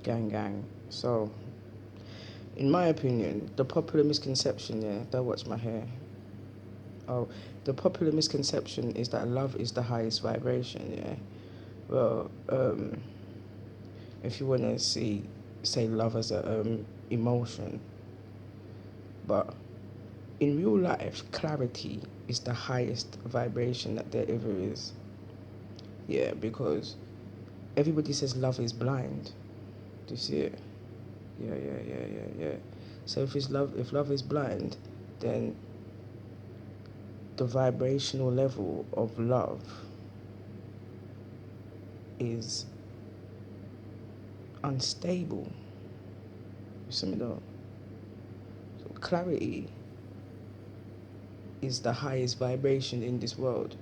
Gang. So, in my opinion, the popular misconception, yeah, don't watch my hair. Oh, the popular misconception is that love is the highest vibration, yeah. Well, if you want to say love as a emotion, but in real life, clarity is the highest vibration that there ever is. Yeah, because everybody says love is blind. Do you see it? Yeah. So if love is blind, then the vibrational level of love is unstable. You see me though? So clarity is the highest vibration in this world.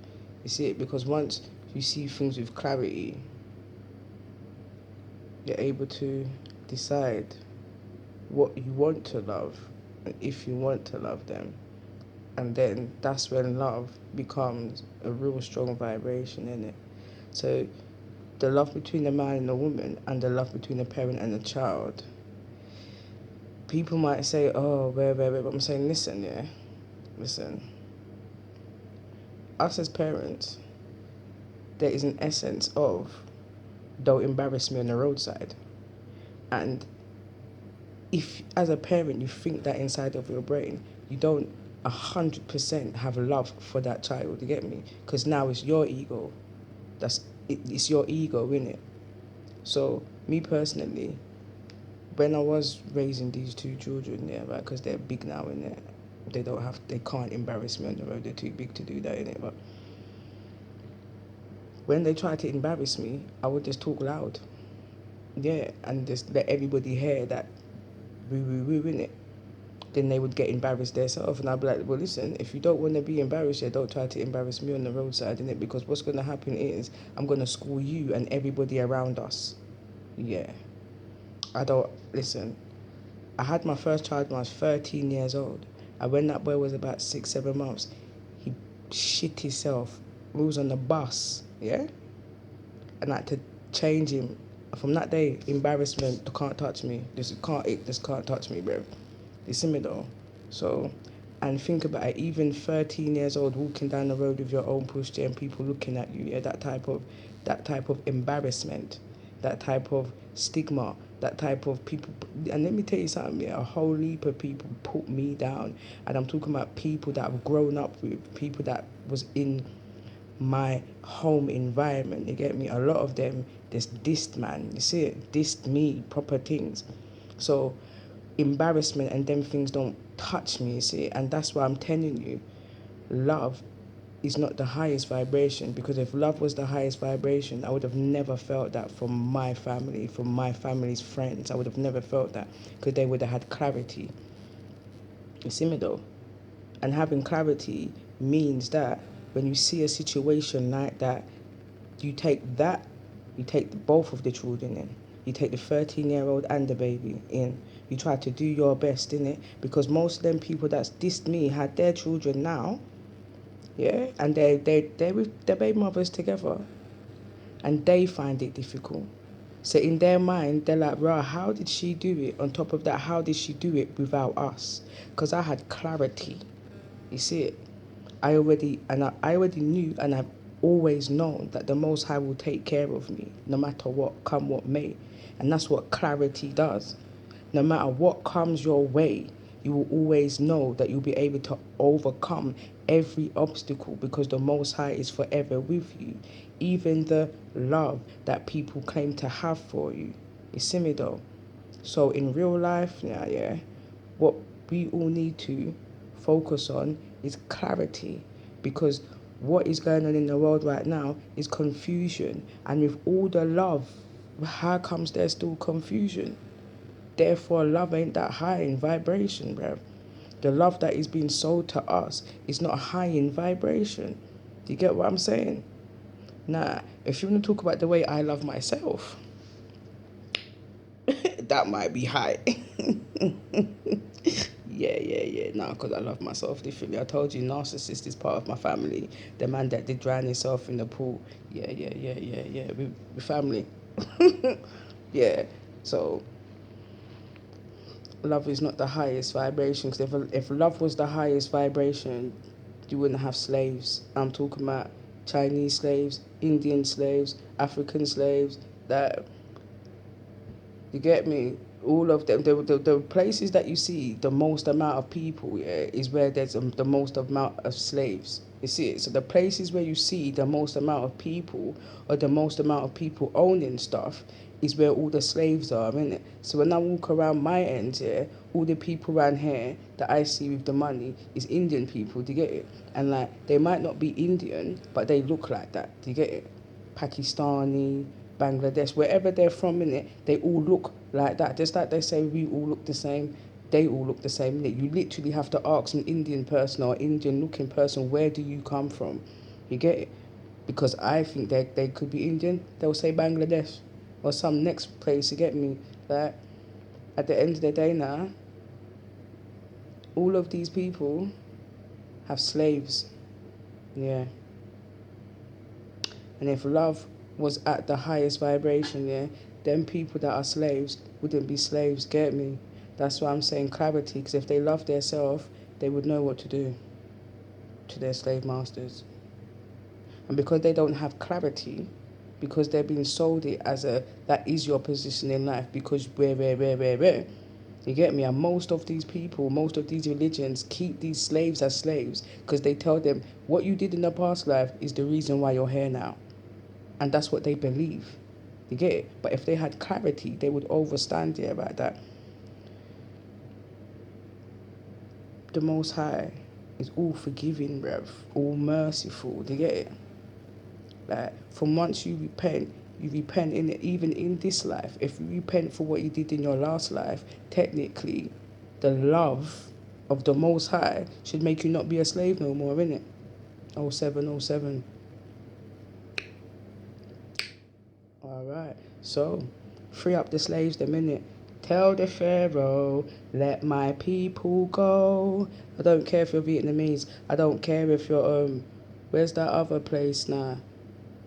You see it because once you see things with clarity, you're able to decide what you want to love and if you want to love them. And then that's when love becomes a real strong vibration in it. So the love between a man and a woman and the love between a parent and a child, people might say, oh, where, but I'm saying, listen, us as parents, there is an essence of don't embarrass me on the roadside. And if, as a parent, you think that inside of your brain, you don't 100% have love for that child, you get me? Because now it's your ego. It's your ego, innit? So, me personally, when I was raising these two children, yeah, right, because they're big now, innit? They can't embarrass me on the road, they're too big to do that, innit? But when they try to embarrass me, I would just talk loud. Yeah, and just let everybody hear that woo, innit? Then they would get embarrassed themselves. And I'd be like, well, listen, if you don't want to be embarrassed, yeah, don't try to embarrass me on the roadside, innit? Because what's going to happen is I'm going to school you and everybody around us. Yeah. I don't, listen, I had my first child when I was 13 years old. And when that boy was about 6, 7 months, he shit himself. We was on the bus, yeah? And I had to change him. From that day, embarrassment, they can't touch me. Just can't touch me, bro. You see me though? So, and think about it, even 13 years old walking down the road with your own pushchair and people looking at you, yeah, that type of embarrassment, that type of stigma, that type of people. And let me tell you something, yeah, a whole heap of people put me down. And I'm talking about people that I've grown up with, people that was in my home environment. You get me? A lot of them just dissed, man. You see it? Dissed me, proper things. So embarrassment and them things don't touch me, you see? And that's why I'm telling you, love is not the highest vibration, because if love was the highest vibration, I would have never felt that from my family, from my family's friends. I would have never felt that, because they would have had clarity. You see me though? And having clarity means that when you see a situation like that, you take that, you take both of the children in. You take the 13-year-old and the baby in. You try to do your best in it, because most of them people that's dissed me had their children now, yeah, and they're with their baby mothers together, and they find it difficult. So in their mind, they're like, "Rah, how did she do it? On top of that, how did she do it without us?" Because I had clarity. You see it. I already knew, and I've always known that the Most High will take care of me, no matter what come what may, and that's what clarity does. No matter what comes your way, you will always know that you'll be able to overcome every obstacle, because the Most High is forever with you. Even the love that people claim to have for you. You see me though? So in real life, yeah, what we all need to focus on is clarity, because what is going on in the world right now is confusion, and with all the love, how comes there's still confusion? Therefore, love ain't that high in vibration, bruv. The love that is being sold to us is not high in vibration. Do you get what I'm saying? Nah, if you want to talk about the way I love myself, that might be high. Yeah. Nah, because I love myself differently. I told you, narcissist is part of my family. The man that did drown himself in the pool. Yeah. We family. Yeah. So love is not the highest vibration. Because if love was the highest vibration, you wouldn't have slaves. I'm talking about Chinese slaves, Indian slaves, African slaves. That, you get me? All of them, the places that you see the most amount of people, yeah, is where there's the most amount of slaves. You see it? So the places where you see the most amount of people, or the most amount of people owning stuff, is where all the slaves are, innit? So when I walk around my end here, all the people around here that I see with the money is Indian people, do you get it? And like, they might not be Indian, but they look like that, do you get it? Pakistani, Bangladesh, wherever they're from, in it, they all look like that. Just like they say we all look the same, they all look the same. Innit? You literally have to ask an Indian person or Indian looking person, where do you come from? You get it? Because I think they could be Indian, they'll say Bangladesh or some next place, you get me? Like, at the end of the day now, all of these people have slaves. Yeah. And if love was at the highest vibration, yeah, then people that are slaves wouldn't be slaves, get me? That's why I'm saying clarity, because if they love their self, they would know what to do to their slave masters. And because they don't have clarity, because they're being sold it as a, that is your position in life, because where. You get me? And most of these people, most of these religions keep these slaves as slaves because they tell them what you did in the past life is the reason why you're here now. And that's what they believe. You get it? But if they had clarity, they would overstand it about that. The Most High is all forgiving, bruv, all merciful. Do you get it? Like, from once you repent in it, even in this life. If you repent for what you did in your last life, technically, the love of the Most High should make you not be a slave no more, innit? 0707. All right. So, free up the slaves the minute. Tell the pharaoh, let my people go. I don't care if you're Vietnamese. I don't care if you're where's that other place now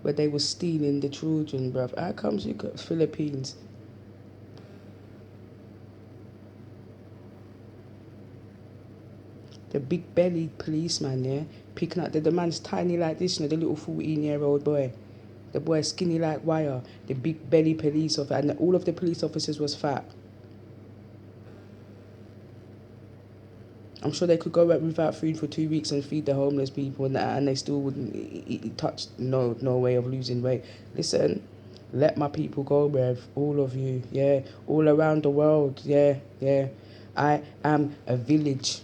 where they were stealing the children, bruv? How comes you got Philippines? The big bellied policeman, yeah, picking up the man's tiny like this, you know, the little 14-year-old boy. The boy skinny like wire. The big belly police officer, and all of the police officers was fat. I'm sure they could go without food for 2 weeks and feed the homeless people and that, and they still wouldn't touch no way of losing weight. Listen, let my people go, bruv. All of you, yeah, all around the world, yeah, yeah. I am a village.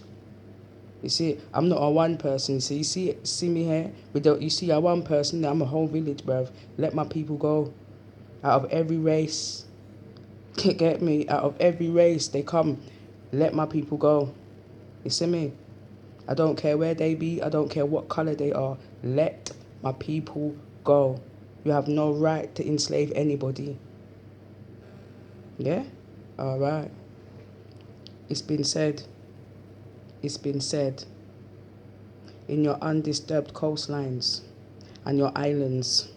You see, I'm not a one person. So you see me here. You see a one person. I'm a whole village, bruv. Let my people go. Out of every race, get me. Out of every race, they come. Let my people go. You see me? I don't care where they be. I don't care what color they are. Let my people go. You have no right to enslave anybody. Yeah? All right. It's been said. It's been said. In your undisturbed coastlines and your islands.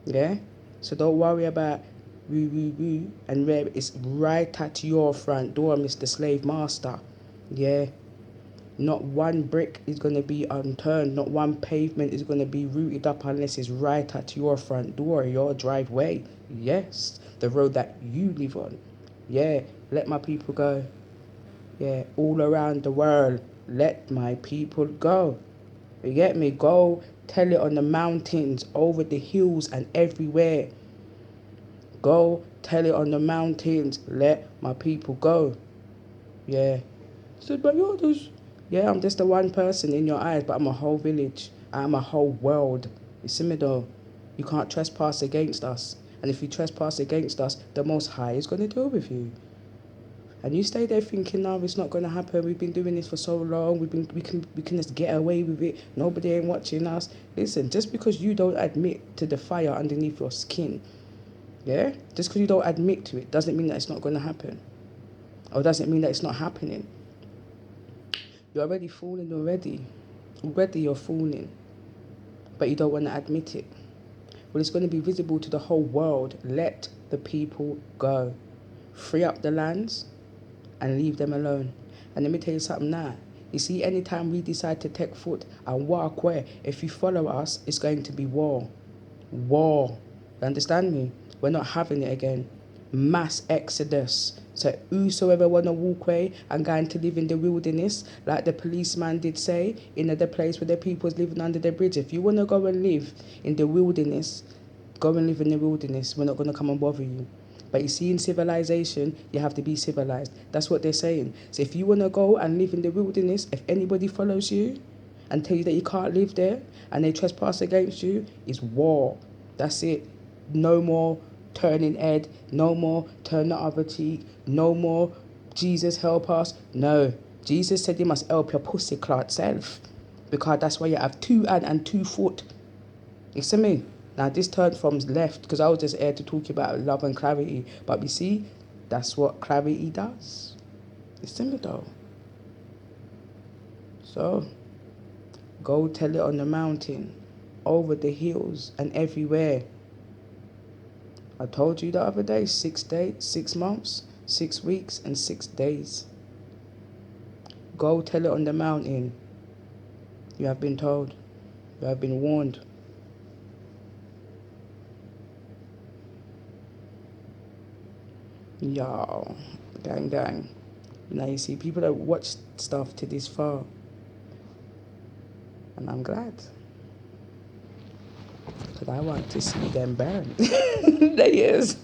Yeah? So don't worry about woo and where. It's right at your front door, Mr. Slave Master. Yeah? Not one brick is going to be unturned. Not one pavement is going to be rooted up unless it's right at your front door, your driveway. Yes, the road that you live on. Yeah, let my people go. Yeah, all around the world, let my people go. You get me? Go tell it on the mountains, over the hills and everywhere. Go tell it on the mountains, let my people go. Yeah. I said, but you're just... Yeah, I'm just the one person in your eyes, but I'm a whole village. I'm a whole world. You see me though? You can't trespass against us. And if you trespass against us, the Most High is going to deal with you. And you stay there thinking, no, it's not going to happen. We've been doing this for so long. We can just get away with it. Nobody ain't watching us. Listen, just because you don't admit to the fire underneath your skin, yeah? Just because you don't admit to it doesn't mean that it's not going to happen. Or doesn't mean that it's not happening. You're already falling already. Already you're falling. But you don't want to admit it. Well, it's going to be visible to the whole world. Let the people go. free up the lands, and leave them alone. And let me tell you something now. You see, anytime we decide to take foot and walk where, if you follow us, it's going to be war. War. You understand me? We're not having it again. Mass exodus. So whosoever want to walk away and going to live in the wilderness, like the policeman did say, in the place where the people was living under the bridge, if you want to go and live in the wilderness, go and live in the wilderness. We're not going to come and bother you. But you see, in civilization, you have to be civilized. That's what they're saying. So if you want to go and live in the wilderness, if anybody follows you and tell you that you can't live there and they trespass against you, it's war. That's it. No more turning head. No more turn the other cheek. No more Jesus help us. No. Jesus said you must help your pussy clot self, because that's why you have 2 hand and 2 foot. You see me? Now this turned from left because I was just here to talk about love and clarity. But you see, that's what clarity does. It's simple though. So, go tell it on the mountain, over the hills and everywhere. I told you the other day, 6 days, 6 months, 6 weeks and 6 days. Go tell it on the mountain. You have been told. You have been warned. Y'all, gang. Now you see, people that watch stuff to this far, and I'm glad, because I want to see them burn. There he is.